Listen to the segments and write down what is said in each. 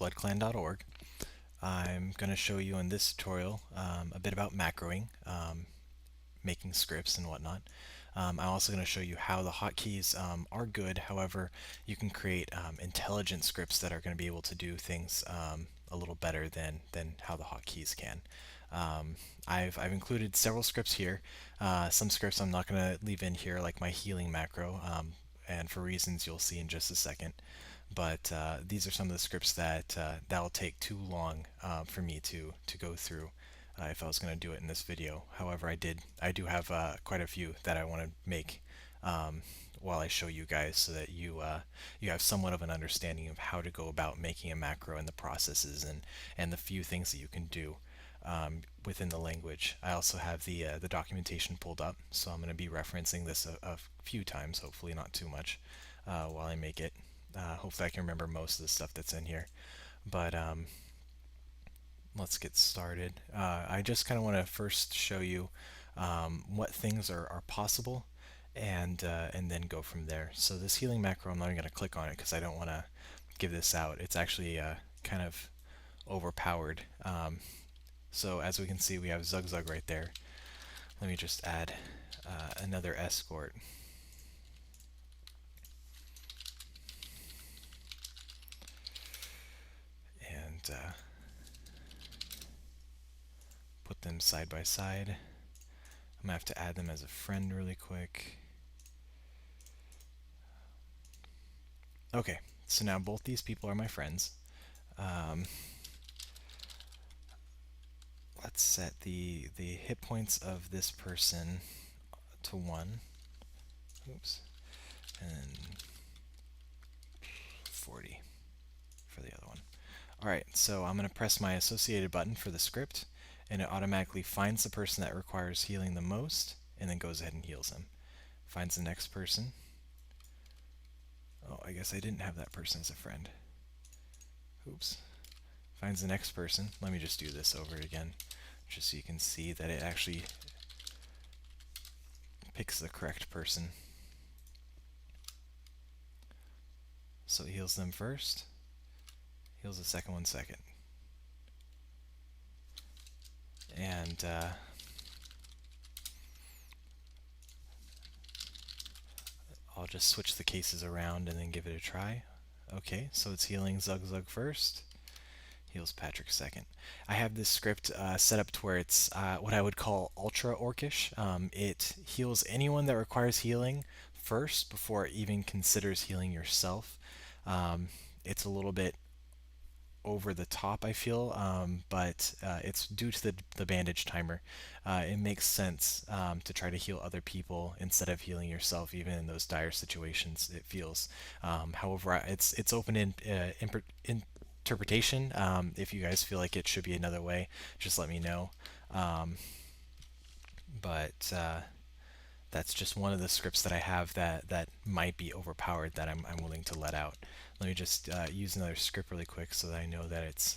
bloodclan.org. I'm going to show you in this tutorial a bit about macroing, making scripts and whatnot. I'm also going to show you how the hotkeys are good. However, you can create intelligent scripts that are going to be able to do things a little better than how the hotkeys can. Um, I've included several scripts here. Some scripts I'm not going to leave in here, like my healing macro, and for reasons you'll see in just a second. But these are some of the scripts that that'll take too long for me to go through if I was going to do it in this video. However, I do have quite a few that I want to make um, while I show you guys, so that you have somewhat of an understanding of how to go about making a macro and the processes and the few things that you can do within the language. I also have the documentation pulled up, so I'm going to be referencing this a few times, hopefully not too much, while I make it. Hopefully I can remember most of the stuff that's in here. But let's get started. I just kind of want to first show you what things are possible, and then go from there. So this healing macro, I'm not even going to click on it because I don't want to give this out. It's actually kind of overpowered. So as we can see, we have Zug Zug right there. Let me just add another escort. And put them side by side. I'm gonna have to add them as a friend really quick. Okay, so now both these people are my friends. Um, let's set the hit points of this person to 1. Oops. And 40 for the other one. Alright, so I'm going to press my associated button for the script, and it automatically finds the person that requires healing the most, and then goes ahead and heals him. Finds the next person. Oh, I guess I didn't have that person as a friend. Oops. Finds the next person. Let me just do this over again, just so you can see that it actually picks the correct person. So it heals them first, heals the second one second. And I'll just switch the cases around and then give it a try. Okay, so it's healing Zug Zug first, heals Patrick second. I have this script set up to where it's what I would call ultra orcish. It heals anyone that requires healing first before it even considers healing yourself. It's a little bit over the top, I feel, but it's due to the bandage timer. It makes sense to try to heal other people instead of healing yourself, even in those dire situations, it feels. However, it's open in interpretation. If you guys feel like it should be another way, just let me know. But that's just one of the scripts that I have that might be overpowered that I'm willing to let out. Let me just use another script really quick so that I know that it's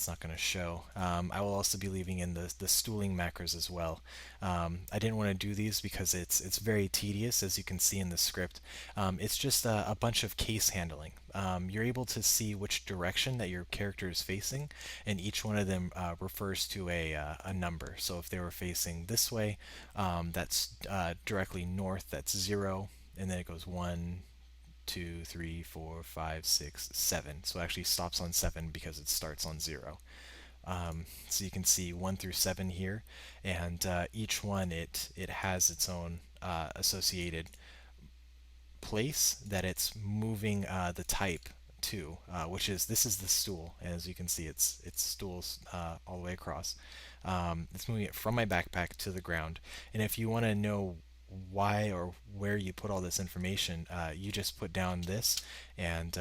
not going to show. I will also be leaving in the stooling macros as well. I didn't want to do these because it's very tedious, as you can see in the script. It's just a bunch of case handling. You're able to see which direction that your character is facing, and each one of them refers to a number. So if they were facing this way, that's directly north, that's 0, and then it goes 1, 2, 3, 4, 5, 6, 7. So it actually stops on 7 because it starts on 0. So you can see 1 through 7 here, and each one it has its own associated place that it's moving the type to, which is this is the stool, and as you can see, it's stools all the way across. It's moving it from my backpack to the ground, and if you want to know why or where you put all this information, you just put down this and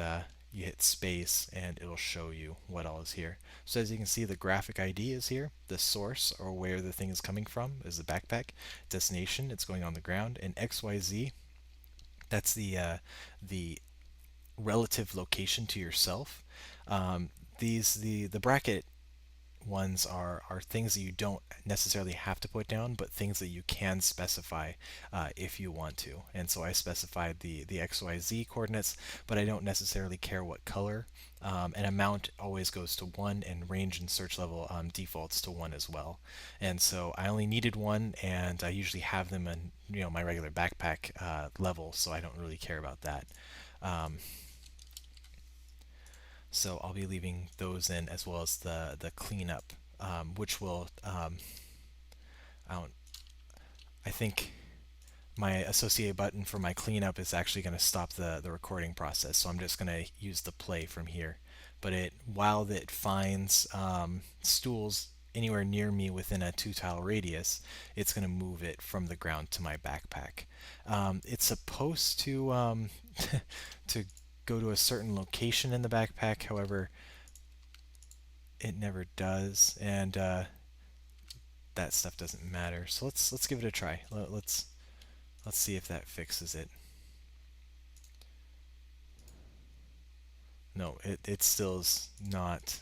you hit space and it'll show you what all is here. So as you can see, the graphic ID is here, the source or where the thing is coming from is the backpack, destination, it's going on the ground, and XYZ, that's the relative location to yourself. The bracket ones are things that you don't necessarily have to put down, but things that you can specify if you want to. And so I specified the XYZ coordinates, but I don't necessarily care what color. And amount always goes to 1, and range and search level defaults to 1 as well. And so I only needed one, and I usually have them in my regular backpack level, so I don't really care about that. Um, so I'll be leaving those in, as well as the cleanup, which will I don't I think my associate button for my cleanup is actually going to stop the recording process, so I'm just going to use the play from here. But while it finds stools anywhere near me within a 2 tile radius, it's going to move it from the ground to my backpack. It's supposed to to go to a certain location in the backpack. However, it never does, and that stuff doesn't matter. So let's give it a try. Let's see if that fixes it. No, it still is not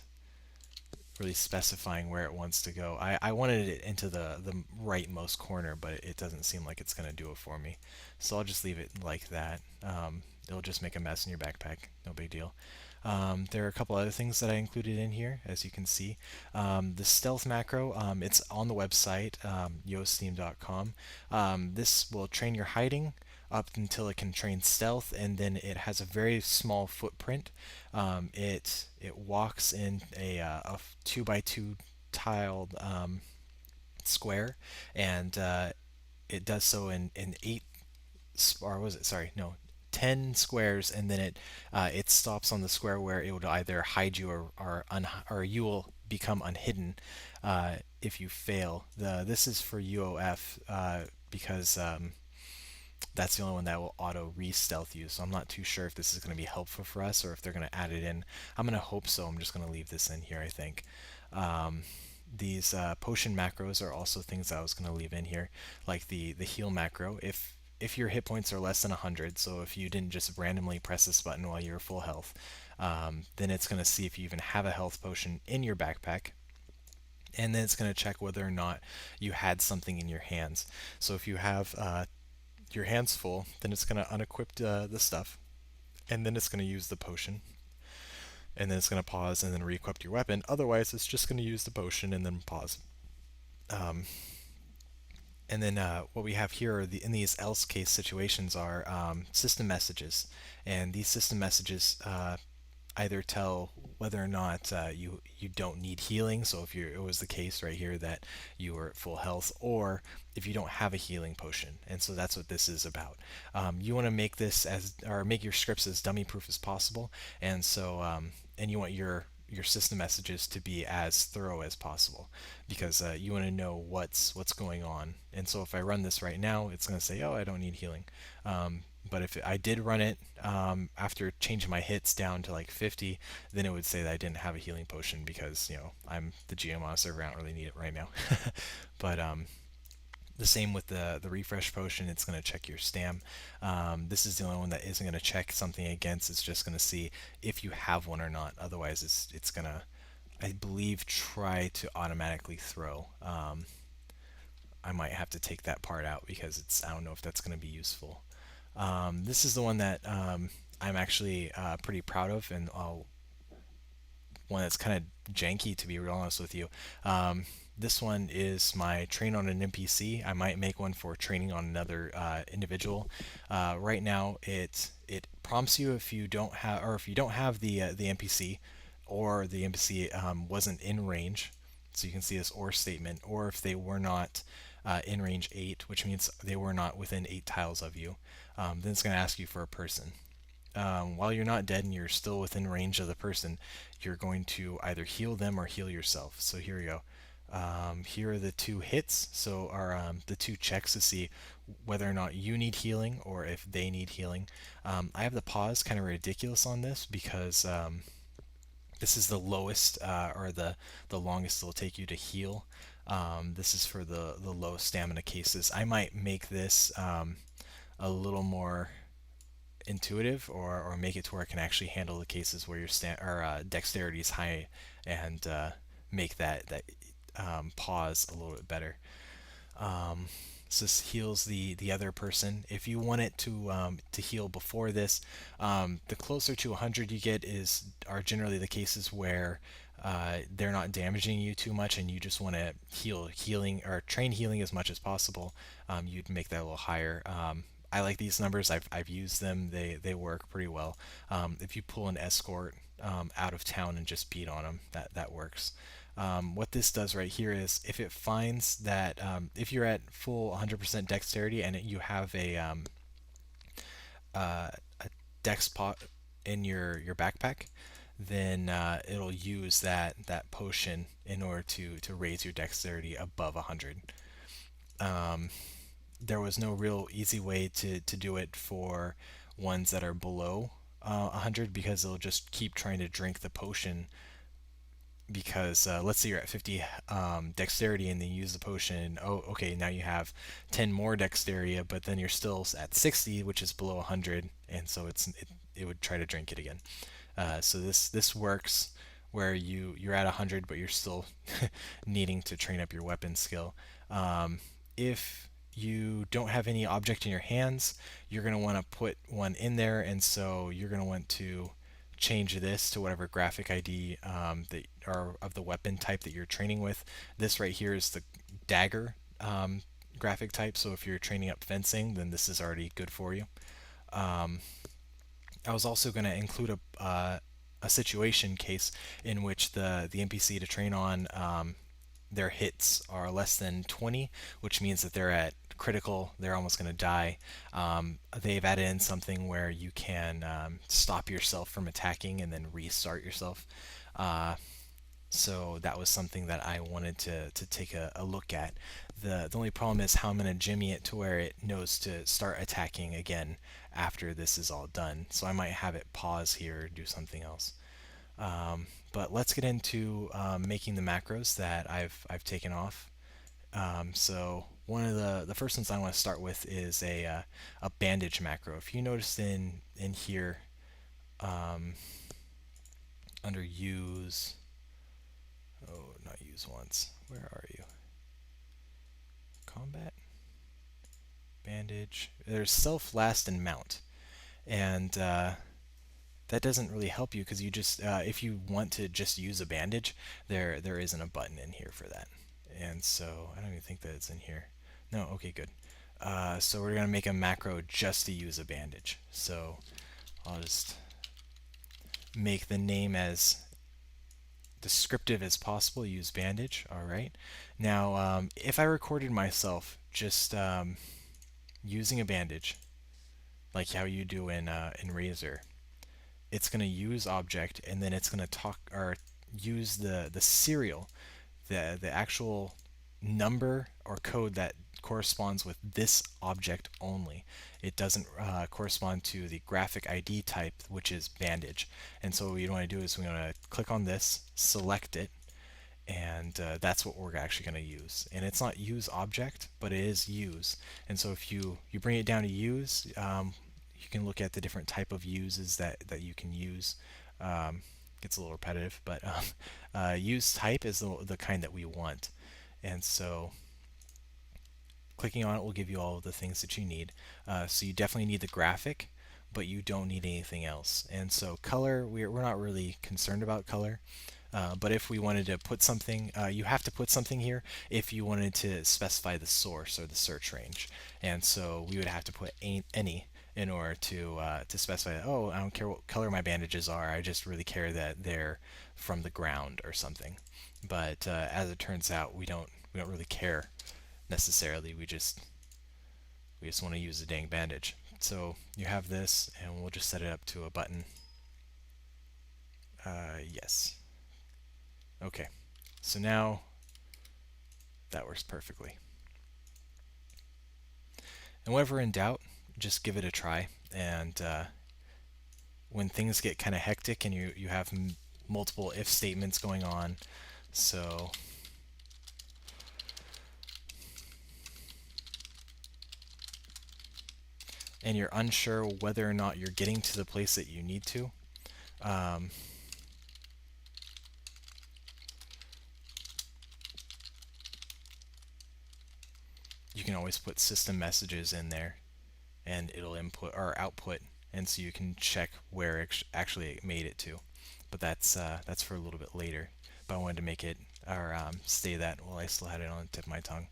really specifying where it wants to go. I wanted it into the rightmost corner, but it doesn't seem like it's going to do it for me. So I'll just leave it like that. It'll just make a mess in your backpack. No big deal. There are a couple other things that I included in here, as you can see. The stealth macro, it's on the website, UOSteam.com. This will train your hiding up until it can train stealth, and then it has a very small footprint. It walks in a 2 by 2 tiled square, and it does so in 8, or was it, sorry, no, 10 squares, and then it stops on the square where it would either hide you or you will become unhidden if you fail. This is for UOF because that's the only one that will auto re-stealth you. So I'm not too sure if this is going to be helpful for us or if they're going to add it in. I'm going to hope so. I'm just going to leave this in here, I think. These potion macros are also things that I was going to leave in here, like the heal macro. If your hit points are less than 100, so if you didn't just randomly press this button while you're full health, then it's going to see if you even have a health potion in your backpack, and then it's going to check whether or not you had something in your hands. So if you have your hands full, then it's going to unequip the stuff, and then it's going to use the potion, and then it's going to pause and then re-equip your weapon. Otherwise, it's just going to use the potion and then pause. And then what we have here are in these else case situations are system messages, and these system messages either tell whether or not you don't need healing. So if it was the case right here that you were at full health, or if you don't have a healing potion. And so that's what this is about. You want to make this make your scripts as dummy proof as possible, and so and you want your system messages to be as thorough as possible, because you want to know what's going on. And so if I run this right now, it's going to say, oh, I don't need healing. But if I did run it after changing my hits down to like 50, then it would say that I didn't have a healing potion, because I'm the GM on a server. I don't really need it right now. But the same with the refresh potion. It's going to check your stam. This is the only one that isn't going to check something against. It's just going to see if you have one or not. Otherwise, it's going to, I believe, try to automatically throw. I might have to take that part out, because I don't know if that's going to be useful. This is the one that I'm actually pretty proud of, and one that's kind of janky, to be real honest with you. This one is my train on an NPC. I might make one for training on another individual. Right now, it prompts you if you don't have the NPC, or the NPC wasn't in range. So you can see this or statement, or if they were not in range 8, which means they were not within 8 tiles of you. Then it's going to ask you for a person. While you're not dead and you're still within range of the person, you're going to either heal them or heal yourself. So here we go. Here are the 2 hits, so are the 2 checks to see whether or not you need healing or if they need healing. I have the pause kind of ridiculous on this, because this is the lowest or the longest it'll take you to heal. This is for the low stamina cases. I might make this a little more intuitive, or make it to where it can actually handle the cases where your dexterity is high and make pause a little bit better. So this heals the other person. If you want it to heal before this, the closer to 100 you get are generally the cases where they're not damaging you too much, and you just want to healing or train healing as much as possible. You'd make that a little higher. I like these numbers. I've used them. They work pretty well. If you pull an escort out of town and just beat on them, that works. What this does right here is if it finds that if you're at full 100% dexterity and you have a dex pot in your backpack, then it'll use that potion in order to raise your dexterity above 100. There was no real easy way to do it for ones that are below 100 because they'll just keep trying to drink the potion because let's say you're at 50 dexterity and then you use the potion. Oh, okay, now you have 10 more dexterity, but then you're still at 60, which is below 100, and so it would try to drink it again. So this works where you're at 100, but you're still needing to train up your weapon skill. If you don't have any object in your hands, you're going to want to put one in there, and so you're going to want to change this to whatever graphic ID that are of the weapon type that you're training with. This right here is the dagger graphic type, so if you're training up fencing, then this is already good for you. I was also going to include a situation case in which the NPC to train on their hits are less than 20, which means that they're at critical, they're almost going to die. They've added in something where you can stop yourself from attacking and then restart yourself. So that was something that I wanted to take a look at. The only problem is how I'm going to jimmy it to where it knows to start attacking again after this is all done. So I might have it pause here or do something else. But let's get into making the macros that I've taken off. So one of the first ones I want to start with is a bandage macro. If you noticed in here under use, not use once. Where are you? Combat, bandage. There's self, last, and mount, and that doesn't really help you because you just if you want to just use a bandage, there isn't a button in here for that, and so I don't even think that it's in here. No, okay, good. So we're gonna make a macro just to use a bandage. So I'll just make the name as descriptive as possible. Use bandage. All right. Now, if I recorded myself just using a bandage, like how you do in Razor, it's going to use object and then it's going to talk or use the serial, the actual number or code that corresponds with this object only. It doesn't correspond to the graphic ID type, which is bandage. And so what you want to do is we want to click on this, select it, and that's what we're actually going to use. And it's not use object, but it is use. And so if you bring it down to use, you can look at the different type of uses that you can use. Gets a little repetitive, but use type is the kind that we want. And so clicking on it will give you all of the things that you need. So you definitely need the graphic, but you don't need anything else. And so color, we're not really concerned about color. But if we wanted to put something, you have to put something here if you wanted to specify the source or the search range. And so we would have to put any in order to specify, oh, I don't care what color my bandages are, I just really care that they're from the ground or something. But as it turns out, we don't really care necessarily. We just want to use the dang bandage. So you have this, and we'll just set it up to a button. Yes. Okay. So now that works perfectly. And whenever in doubt, just give it a try. And when things get kind of hectic and you have multiple if statements going on, so and you're unsure whether or not you're getting to the place that you need to, can always put system messages in there, and it'll input or output, and so you can check where actually it made it to. But that's for a little bit later. But I wanted to make it or stay that while I still had it on the tip of my tongue.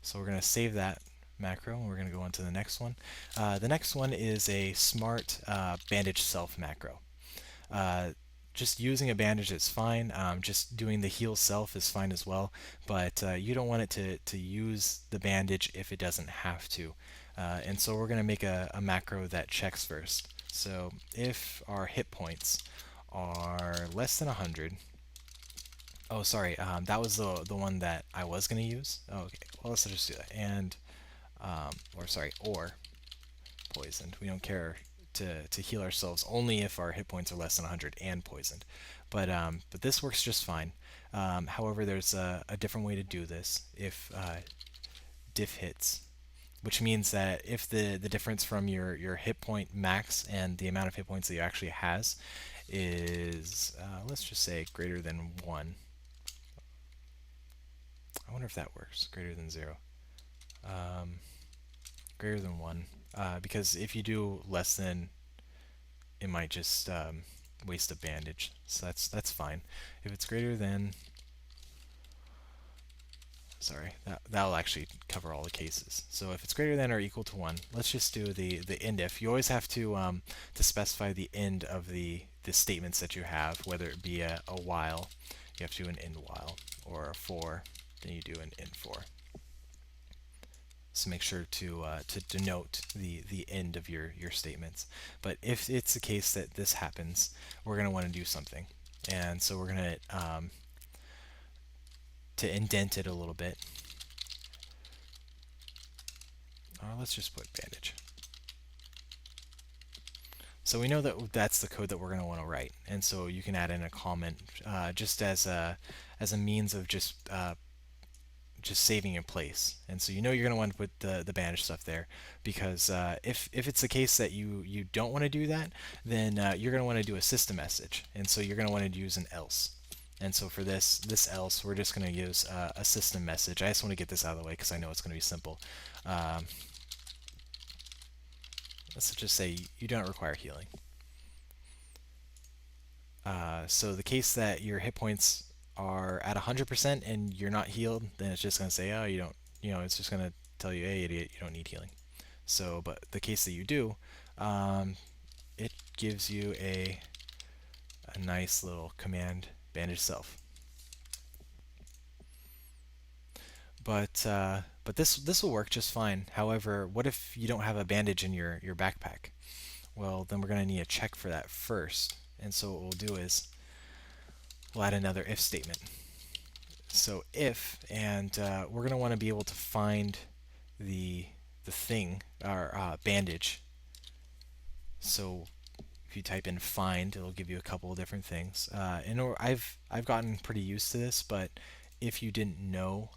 So we're going to save that macro, and we're going to go on to the next one. The next one is a smart bandage self macro. Uh, just using a bandage is fine. Just doing the heal self is fine as well, but you don't want it to use the bandage if it doesn't have to. And so we're going to make a macro that checks first. So if our hit points are less than 100, oh sorry, that was the one that I was going to use. Oh, okay, well let's just do that. And or poisoned. We don't care to heal ourselves only if our hit points are less than 100 and poisoned. But this works just fine. However, there's a different way to do this if diff hits, which means that if the difference from your hit point max and the amount of hit points that you actually has is, let's just say, greater than 1. I wonder if that works. Greater than 0. Greater than 1. Because if you do less than, it might just waste a bandage. So that's fine. If it's greater than, sorry, that'll actually cover all the cases. So if it's greater than or equal to 1, let's just do the end if. You always have to specify the end of the statements that you have, whether it be a while, you have to do an end while, or a for, then you do an end for. So make sure to denote the end of your statements. But if it's the case that this happens, we're going to want to do something. And so we're going to indent it a little bit. Let's just put bandage. So we know that that's the code that we're going to want to write. And so you can add in a comment just as a means of just saving in place. And so you know you're going to want to put the bandage stuff there, because if it's the case that you don't want to do that, then you're going to want to do a system message. And so you're going to want to use an else. And so for this else, we're just going to use a system message. I just want to get this out of the way because I know it's going to be simple. Let's just say you don't require healing. So the case that your hit points are at 100% and you're not healed, then it's just going to say, oh, you don't, it's just going to tell you, hey, idiot, you don't need healing. So, but the case that you do, it gives you a nice little command, bandage self. But this will work just fine. However, what if you don't have a bandage in your backpack? Well, then we're going to need a check for that first. And so what we'll do is we'll add another if statement. So if, and we're going to want to be able to find the thing, our bandage. So if you type in find, it'll give you a couple of different things. I've gotten pretty used to this, but if you didn't know,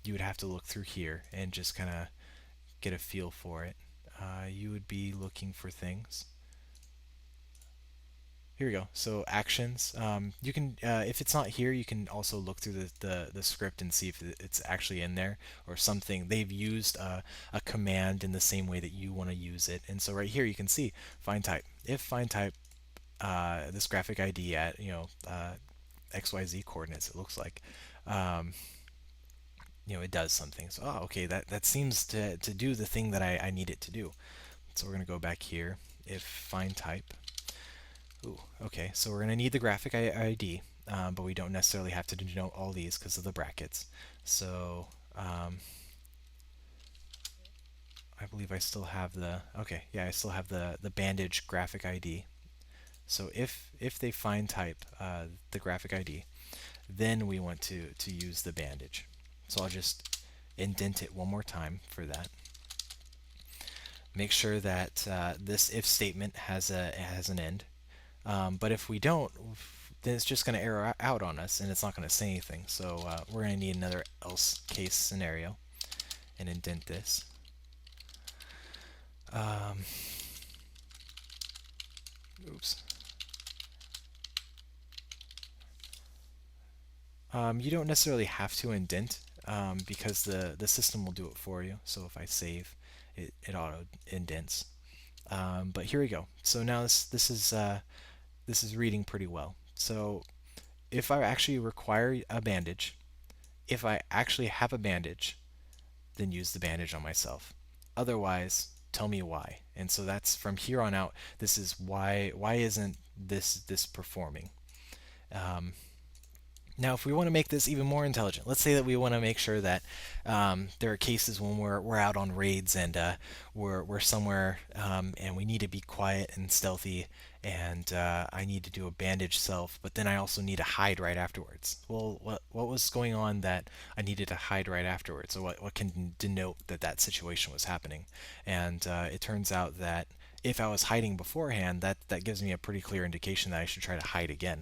you would have to look through here and just kind of get a feel for it. You would be looking for things. Here we go. So actions. You can, if it's not here, you can also look through the script and see if it's actually in there or something. They've used a command in the same way that you want to use it. And so right here you can see find type. If find type this graphic ID at XYZ coordinates, it looks like it does something. So okay, that seems to do the thing that I need it to do. So we're going to go back here. If find type. Ooh, okay, so we're going to need the graphic ID, but we don't necessarily have to denote all these because of the brackets. So I believe I still have I still have the bandage graphic ID. So if they find type the graphic ID, then we want to use the bandage. So I'll just indent it one more time for that. Make sure that this if statement has an end. But if we don't, then it's just going to error out on us and it's not going to say anything. So we're going to need another else case scenario and indent this. Oops. You don't necessarily have to indent because the system will do it for you. So if I save, it auto indents. But here we go. So now this is reading pretty well. So if I actually require a bandage, if I actually have a bandage, then use the bandage on myself. Otherwise, tell me why. And so that's from here on out. This is why isn't this performing? Um, Now, if we want to make this even more intelligent, let's say that we want to make sure that there are cases when we're out on raids and we're somewhere and we need to be quiet and stealthy, and I need to do a bandage self, but then I also need to hide right afterwards. Well, what was going on that I needed to hide right afterwards? So what can denote that that situation was happening? And it turns out that if I was hiding beforehand, that gives me a pretty clear indication that I should try to hide again.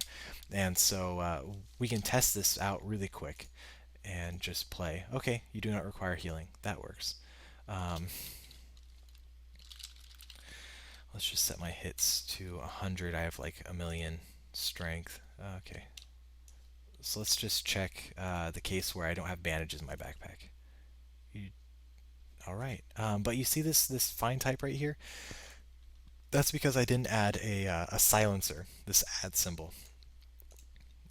And so we can test this out really quick and just play. Okay, you do not require healing. That works. Um, let's just set my hits to 100. I have like a million strength. Okay. So let's just check the case where I don't have bandages in my backpack. You, all right. But you see this fine type right here? That's because I didn't add a silencer, this add symbol.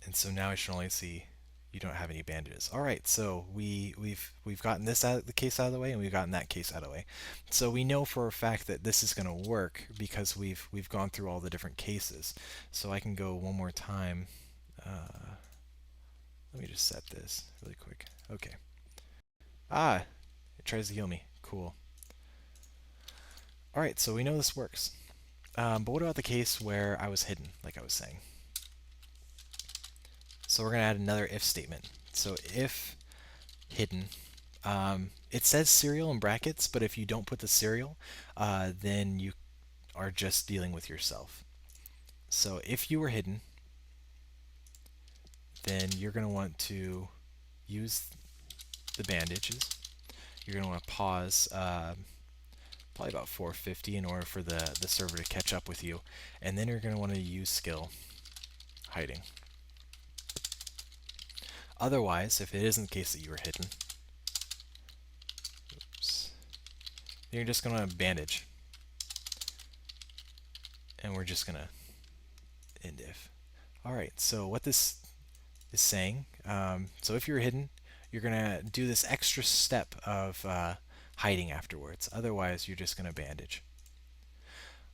And so now I should only see you don't have any bandages. All right, so we've gotten this out, the case out of the way, and we've gotten that case out of the way. So we know for a fact that this is going to work because we've gone through all the different cases. So I can go one more time. Let me just set this really quick. Okay. Ah, it tries to heal me. Cool. All right, so we know this works. But what about the case where I was hidden, like I was saying? So we're going to add another if statement. So if hidden, it says serial in brackets, but if you don't put the serial, then you are just dealing with yourself. So if you were hidden, then you're going to want to use the bandages. You're going to want to pause probably about 450 in order for the server to catch up with you. And then you're going to want to use skill hiding. Otherwise, if it isn't the case that you were hidden, oops, you're just going to bandage. And we're just going to end if. Alright, so what this is saying, so if you're hidden, you're going to do this extra step of hiding afterwards. Otherwise, you're just going to bandage.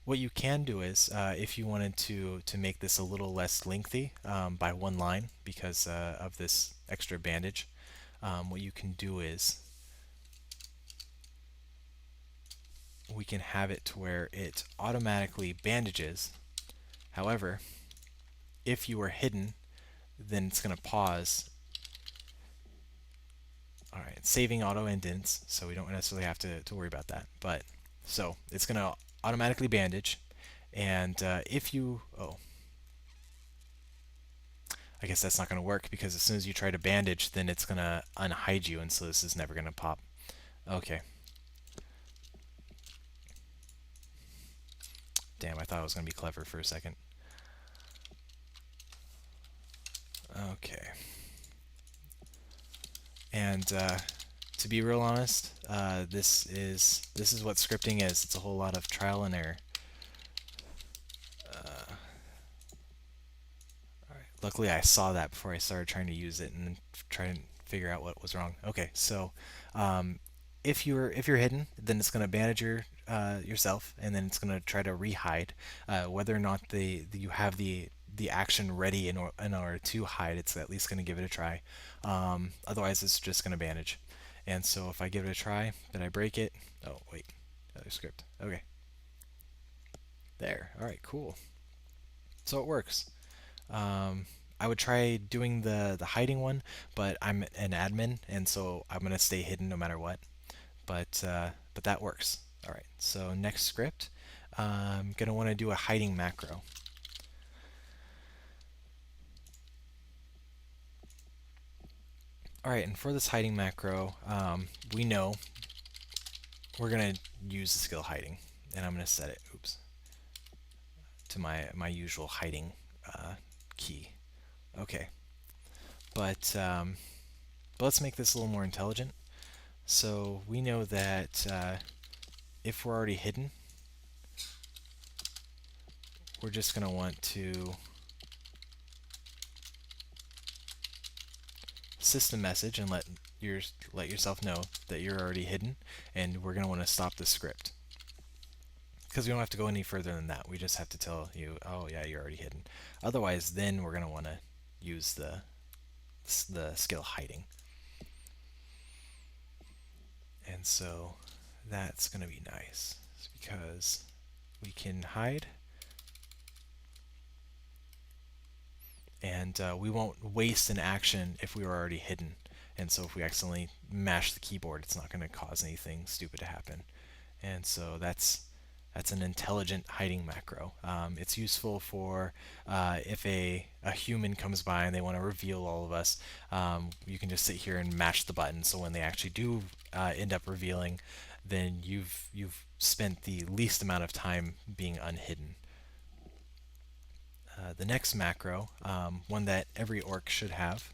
What you can do is, if you wanted to make this a little less lengthy by one line because of this extra bandage, what you can do is we can have it to where it automatically bandages. However, if you are hidden, then it's going to pause. All right, saving auto indents, so we don't necessarily have to worry about that. But so it's going to automatically bandage, and if you I guess that's not going to work because as soon as you try to bandage, then it's going to unhide you, and so this is never going to pop. Okay. Damn, I thought I was going to be clever for a second. Okay. And to be real honest, this is what scripting is. It's a whole lot of trial and error. Alright. Luckily, I saw that before I started trying to use it and try to figure out what was wrong. Okay, so if you're hidden, then it's going to bandage yourself, and then it's going to try to rehide. Whether or not you have the action ready in order to hide, it's at least going to give it a try. Otherwise, it's just going to bandage. And so if I give it a try, did I break it? Oh, wait. Other script. Okay. There. All right, cool. So it works. I would try doing the hiding one, but I'm an admin, and so I'm going to stay hidden no matter what. But that works. All right, so next script, I'm going to want to do a hiding macro. All right, and for this hiding macro, we know we're going to use the skill hiding, and I'm going to set it, oops, to my usual hiding key. Okay, but But let's make this a little more intelligent. So we know that if we're already hidden, we're just going to want to system message and let yourself know that you're already hidden, and we're going to want to stop the script. Because we don't have to go any further than that. We just have to tell you, oh yeah, you're already hidden. Otherwise, then we're going to want to use the skill hiding. And so that's going to be nice because we can hide, and we won't waste an action if we were already hidden. And so if we accidentally mash the keyboard, it's not going to cause anything stupid to happen. And so that's an intelligent hiding macro. It's useful for if a human comes by and they want to reveal all of us, you can just sit here and mash the button. So when they actually do end up revealing, then you've spent the least amount of time being unhidden. The next macro, one that every orc should have.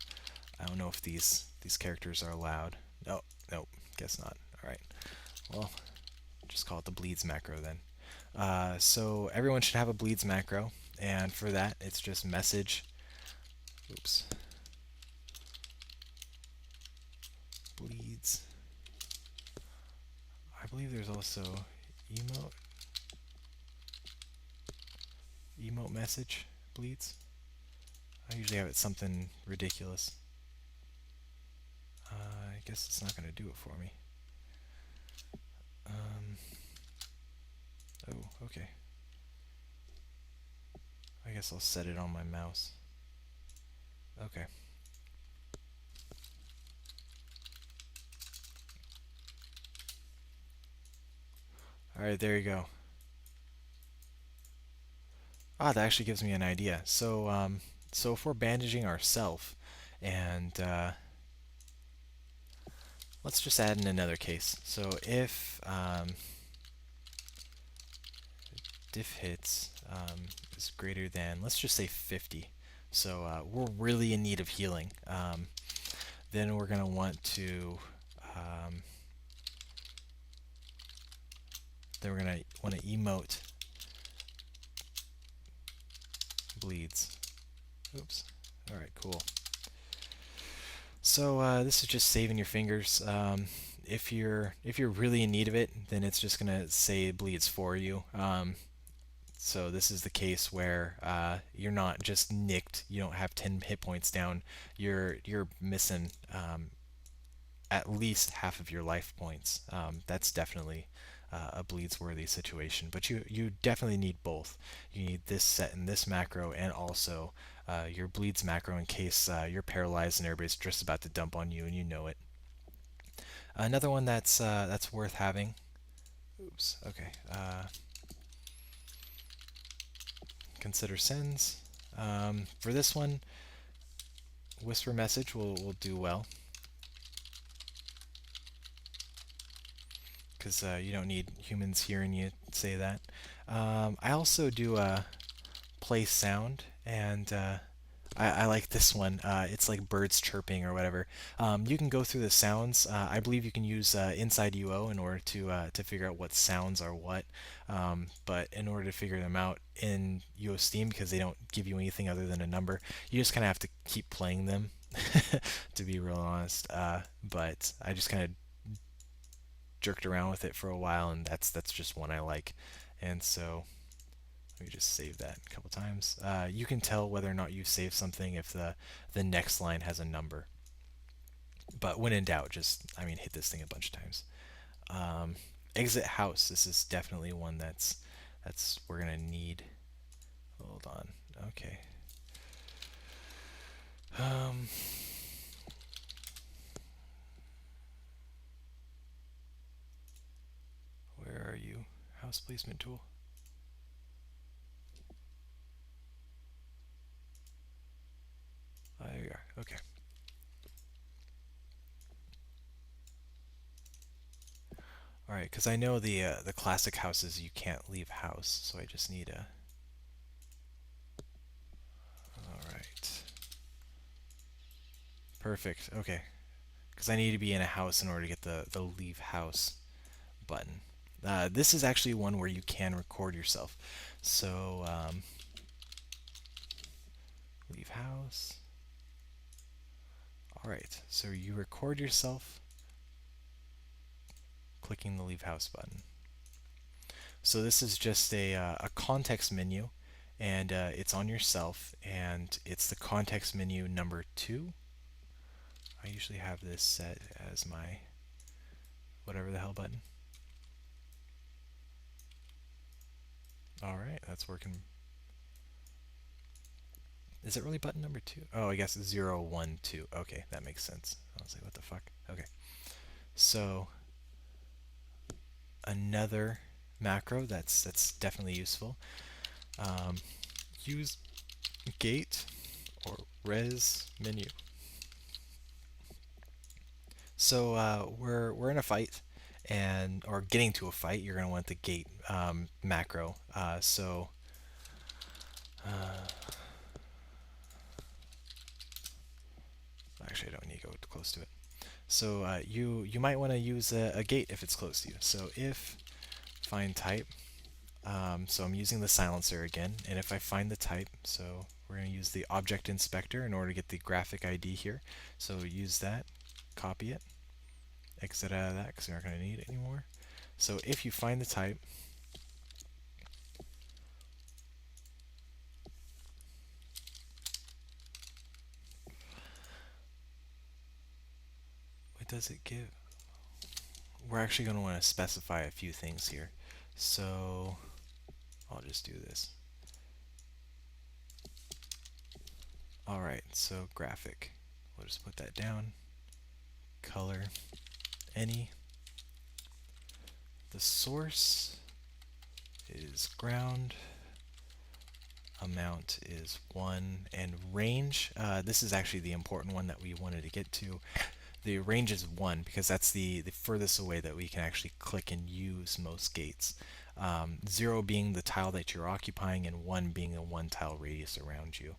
I don't know if these characters are allowed. Oh, nope, guess not. All right. Well, just call it the bleeds macro then. So everyone should have a bleeds macro, and for that it's just message. Oops. Bleeds. I believe there's also emote message bleeds. I usually have it something ridiculous. I guess it's not going to do it for me. Oh, okay. I guess I'll set it on my mouse. Okay. Alright, there you go. Ah, that actually gives me an idea. So, so if we're bandaging ourselves, and let's just add in another case. So if diff hits is greater than, let's just say 50. So we're really in need of healing. Then we're going to want to emote bleeds. Oops. All right, cool. So this is just saving your fingers. If you're really in need of it, then it's just gonna say it bleeds for you. So this is the case where you're not just nicked. You don't have 10 hit points down. You're missing at least half of your life points. That's definitely a bleeds worthy situation. But you definitely need both. You need this set in this macro, and also your bleeds macro in case you're paralyzed and everybody's just about to dump on you and you know it. Another one that's worth having. Oops. Okay. Consider sends. For this one, whisper message will do well, because you don't need humans hearing you say that. I also do a play sound, and I like this one. It's like birds chirping or whatever. You can go through the sounds. I believe you can use inside UO in order to figure out what sounds are what. But in order to figure them out in UOSteam, because they don't give you anything other than a number, you just kind of have to keep playing them, to be real honest. But I just kind of jerked around with it for a while, and that's just one I like. And so let me just save that a couple times. You can tell whether or not you save something if the next line has a number. But when in doubt, just hit this thing a bunch of times. Exit house. This is definitely one that's we're gonna need. Hold on. Okay. Where are you? House placement tool. There you are. Okay. All right, because I know the classic houses you can't leave house, so I just need a. All right. Perfect. Okay. because I need to be in a house in order to get the leave house button. This is actually one where you can record yourself. So leave house. Alright, so you record yourself clicking the leave house button. So this is just a context menu, and it's on yourself, and it's the context menu number 2. I usually have this set as my whatever the hell button. Alright, that's working. Is it really button number 2? Oh, I guess 0, 1, 2. Okay, that makes sense. I was like, what the fuck? Okay. So another macro that's definitely useful. Use gate or res menu. So we're in a fight, and or getting to a fight. You're going to want the gate macro. Actually, I don't need to go close to it. So you might want to use a gate if it's close to you. So if find type. So I'm using the silencer again, and if I find the type, so we're going to use the object inspector in order to get the graphic ID here. So use that, copy it, exit out of that because we're not going to need it anymore. So if you find the type, what does it give? We're actually going to want to specify a few things here. So I'll just do this. Alright, so graphic. We'll just put that down. Color, any. The source is ground. Amount is 1. And range, this is actually the important one that we wanted to get to. The range is 1 because that's the furthest away that we can actually click and use most gates. 0 being the tile that you're occupying, and 1 being a 1 tile radius around you.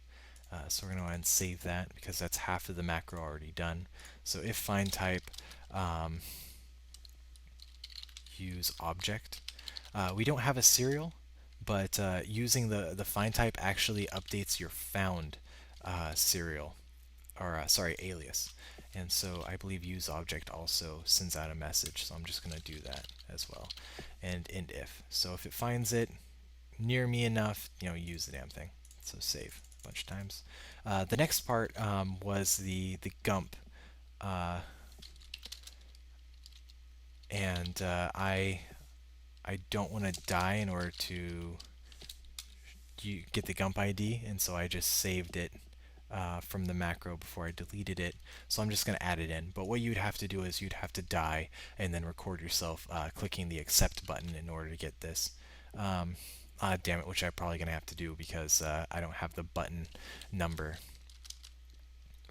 So we're going to go ahead and save that because that's half of the macro already done. So if find type, use object. We don't have a serial, but using the find type actually updates your found serial, or sorry, alias. And so I believe use object also sends out a message, so I'm just going to do that as well. And end if. So if it finds it near me enough, use the damn thing. So save a bunch of times. The next part was the gump. And I don't want to die in order to get the gump ID, and so I just saved it from the macro before I deleted it. So I'm just going to add it in. But what you'd have to do is you'd have to die and then record yourself clicking the accept button in order to get this. Damn it, which I'm probably going to have to do because I don't have the button number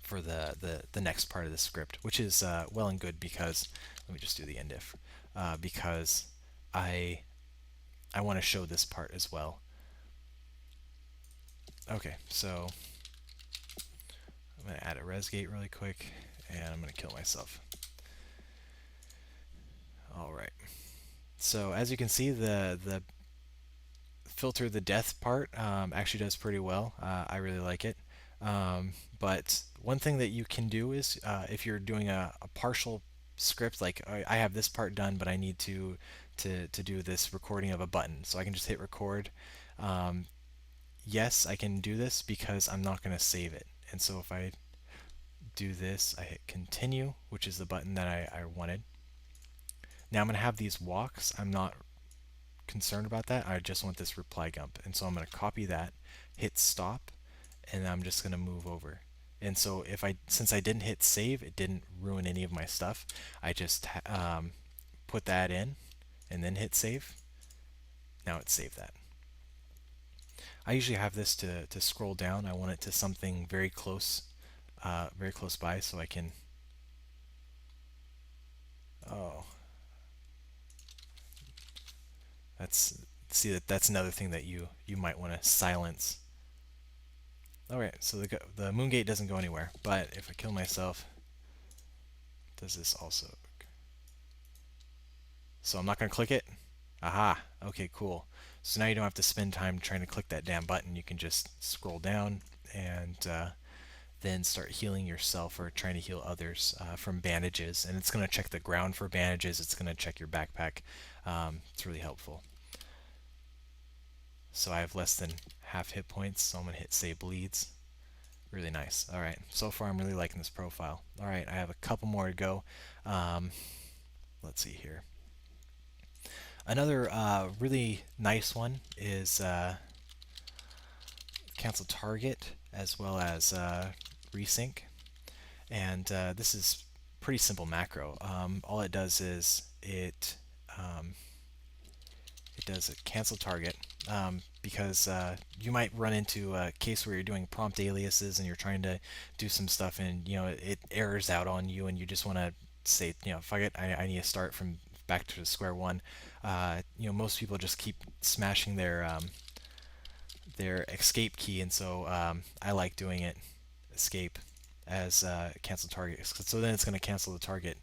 for the next part of the script, which is well and good because, let me just do the end if, because I want to show this part as well. Okay, so I'm going to add a res gate really quick, and I'm going to kill myself. Alright, so as you can see, the filter the death part actually does pretty well. I really like it. But one thing that you can do is if you're doing a partial script, like I have this part done, but I need to do this recording of a button, so I can just hit record. Yes, I can do this because I'm not going to save it. And so if I do this, I hit continue, which is the button that I wanted. Now I'm going to have these walks. I'm not concerned about that. I just want this reply gump. And so I'm going to copy that, hit stop, and I'm just going to move over. And so since I didn't hit save, it didn't ruin any of my stuff. I just put that in and then hit save. Now it saved that. I usually have this to scroll down. I want it to something very close by, so I can. Oh, that's another thing that you might want to silence. All right, so the moon gate doesn't go anywhere, but if I kill myself, does this also? So I'm not going to click it. Aha. Okay, cool. So now you don't have to spend time trying to click that damn button. You can just scroll down and then start healing yourself or trying to heal others from bandages. And it's going to check the ground for bandages. It's going to check your backpack. It's really helpful. So I have less than half hit points, so I'm going to hit Save Bleeds. Really nice. All right, so far I'm really liking this profile. All right, I have a couple more to go. Let's see here. Another really nice one is cancel target as well as resync. And this is pretty simple macro. All it does is it does a cancel target because you might run into a case where you're doing prompt aliases and you're trying to do some stuff and it errors out on you and you just want to say fuck it, I need to start from back to square one. Most people just keep smashing their escape key, and so I like doing it escape as cancel target. So then it's going to cancel the target.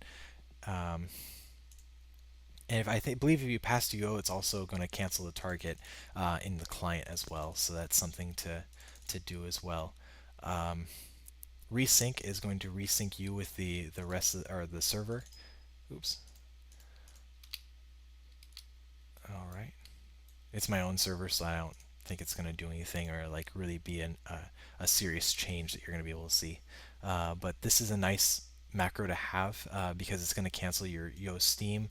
And if believe if you pass to go, it's also going to cancel the target in the client as well. So that's something to do as well. Resync is going to resync you with the rest of or the server. Oops. All right. It's my own server, so I don't think it's going to do anything or like really be a serious change that you're going to be able to see. But this is a nice macro to have because it's going to cancel your UOSteam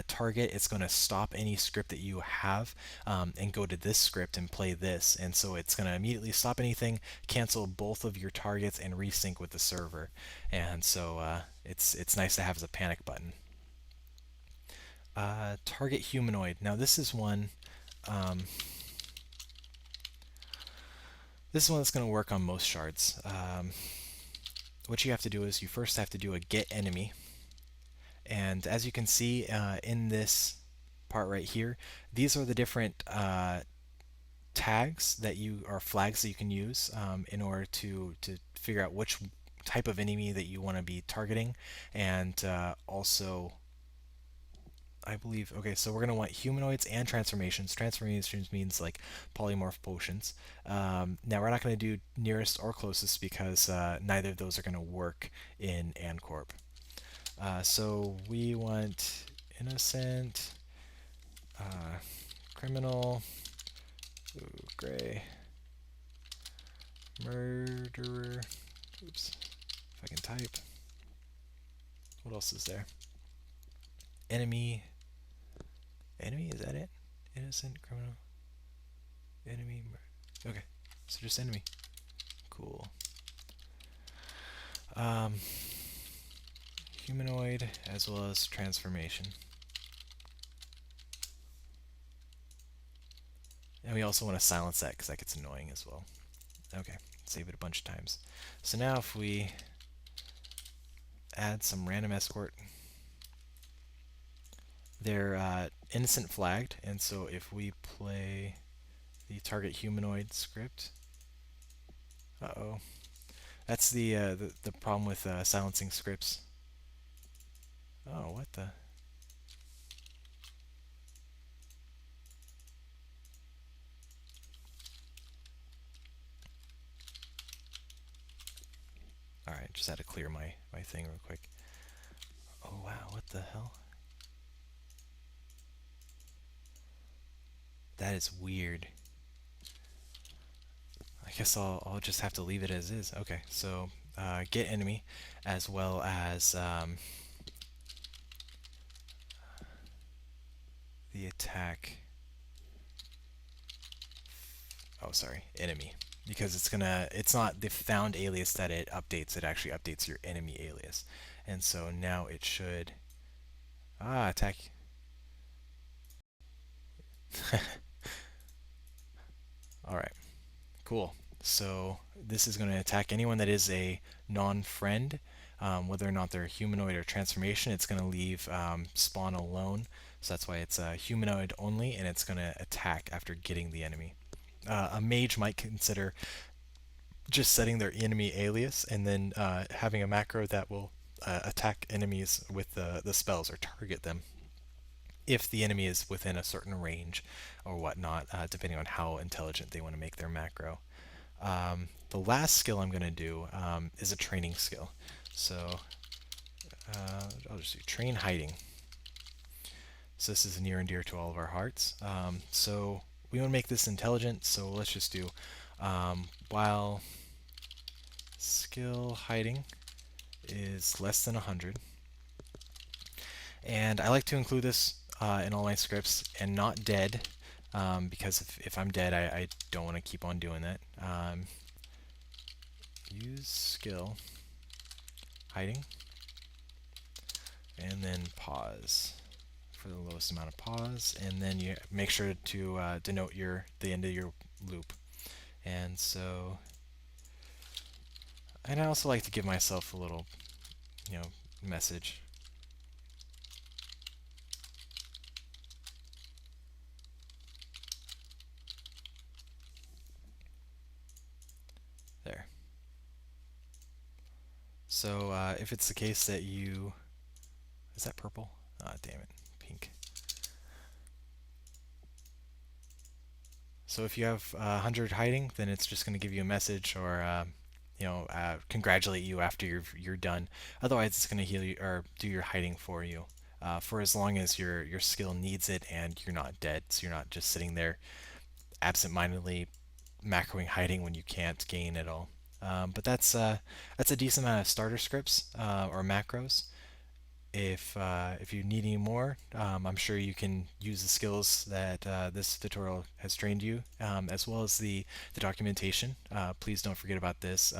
target. It's going to stop any script that you have and go to this script and play this. And so it's going to immediately stop anything, cancel both of your targets, and resync with the server. And so it's nice to have as a panic button. Target humanoid. Now this is one. This is one that's going to work on most shards. What you have to do is you first have to do a get enemy, and as you can see in this part right here, these are the different tags that are flags that you can use in order to figure out which type of enemy that you want to be targeting, and also I believe, okay, so we're going to want humanoids and transformations. Transformations means like polymorph potions. Now we're not going to do nearest or closest because neither of those are going to work in Ancorp. So we want innocent, criminal, gray, murderer. Oops, if I can type. What else is there? Enemy. Enemy, is that it? Innocent, criminal, enemy, okay, so just enemy. Cool. Humanoid as well as transformation. And we also want to silence that because that gets annoying as well. Okay, save it a bunch of times. So now if we add some random escort, they're innocent flagged, and so if we play the target humanoid script, that's the problem with silencing scripts. Oh, what the? All right, just had to clear my thing real quick. Oh wow, what the hell? That is weird. I guess I'll just have to leave it as is. Okay, so get enemy as well as the attack. Oh, sorry, enemy. Because it's not the found alias that it updates, it actually updates your enemy alias. And so now it should attack. Alright, cool. So this is going to attack anyone that is a non-friend, whether or not they're humanoid or transformation. It's going to leave spawn alone, so that's why it's humanoid only, and it's going to attack after getting the enemy. A mage might consider just setting their enemy alias and then having a macro that will attack enemies with the spells or target them if the enemy is within a certain range or whatnot, depending on how intelligent they want to make their macro. The last skill I'm going to do is a training skill. So I'll just do train hiding. So this is near and dear to all of our hearts. So we want to make this intelligent, so let's just do while skill hiding is less than 100. And I like to include this in all my scripts and not dead, because if I'm dead, I don't want to keep on doing that. Use skill hiding and then pause for the lowest amount of pause, and then you make sure to denote the end of your loop. And so, and I also like to give myself a little, message. There. So if it's the case that you, is that purple? Ah, damn it, pink. So if you have 100 hiding, then it's just going to give you a message or congratulate you after you're done. Otherwise, it's going to heal you or do your hiding for you for as long as your skill needs it and you're not dead. So you're not just sitting there absent-mindedly macroing hiding when you can't gain at all. But that's a decent amount of starter scripts or macros. If you need any more, I'm sure you can use the skills that this tutorial has trained you, as well as the documentation. Please don't forget about this.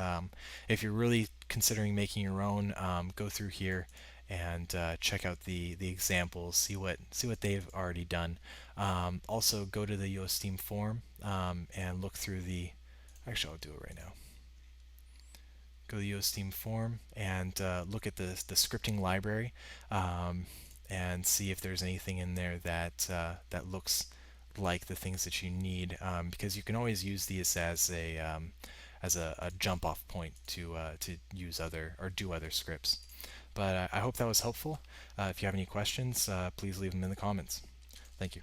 If you're really considering making your own, go through here and check out the examples, see what they've already done. Also, go to the UOSteam forum and look through the. Actually, I'll do it right now. Go to the UOSteam forum and look at the scripting library and see if there's anything in there that looks like the things that you need, because you can always use these as a jump off point to use other or do other scripts. But I hope that was helpful. If you have any questions, please leave them in the comments. Thank you.